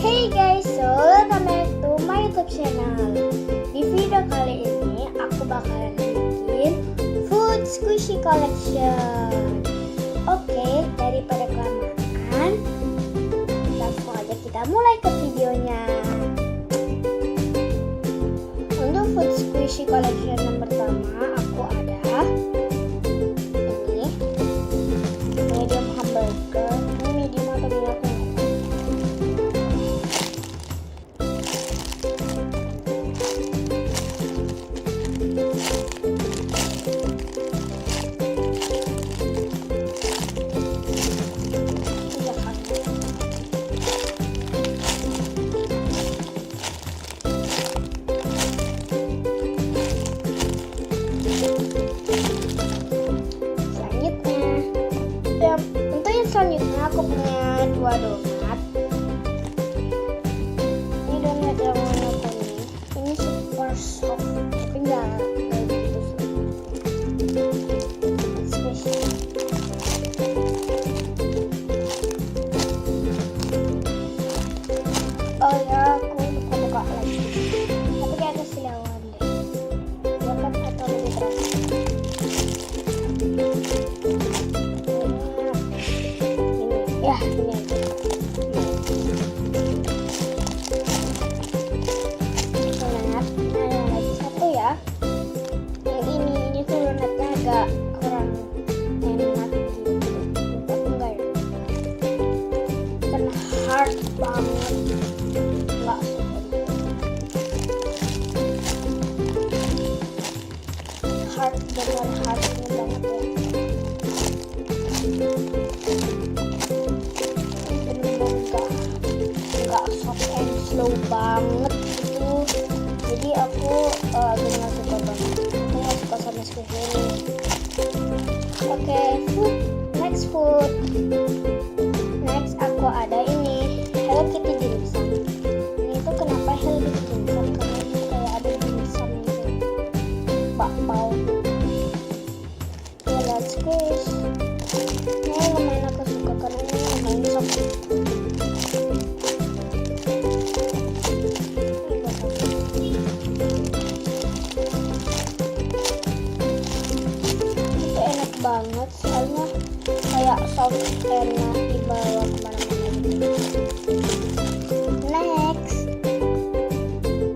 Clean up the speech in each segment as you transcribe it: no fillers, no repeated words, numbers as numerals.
Hey guys, so welcome back to my YouTube channel. Di video kali ini aku bakalan bikin food squishy collection. Oke, daripada kelamaan, langsung aja kita mulai ke videonya. Untuk food squishy collection yang pertama, aku ada ini medium hamburger. Ini medium atau medium? Selanjutnya aku punya dua donat. Ini donat yang warna kuning. Ini super soft, tapi nggak begitu spesial. Oh ya, aku buka lagi. Tapi kayak kesilawan deh. Ya kan atau lebih keras. Ya, ini aja. Donat, ada lagi satu ya. Yang ini tuh donatnya agak kurang enak gitu. Enggak ya? Karena hard banget. Enggak suka gitu. Hard dengan hardnya banget ya. Nggak soft and slow banget gitu, jadi aku agak nggak suka banget. Aku nggak suka sama squishy ini. Oke, next food. Next aku ada ini Hello Kitty dimsum. Ini tuh kenapa Hello Kitty dimsum? Karena ini kayak ada dimsum gitu, bakpao. Ya, let's squish. Ini lumayan aku suka karena ini lumayan soft. Banget soalnya kayak soft enak dibawa kemana-mana gitu. Next,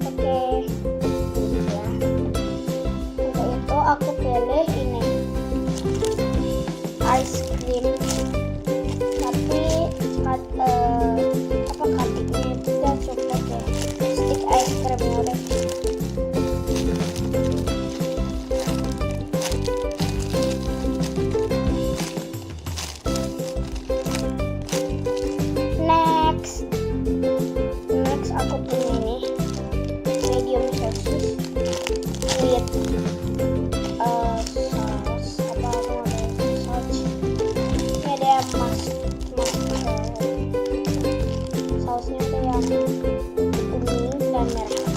oke, ya. Untuk itu aku pilih ini ice cream, tapi cuttingnya itu udah coklat ya, stick ice creamnya deh. Next aku punya ini medium sausage with saus apa saus. Ini ada yang sausnya ada yang kuning dan merah.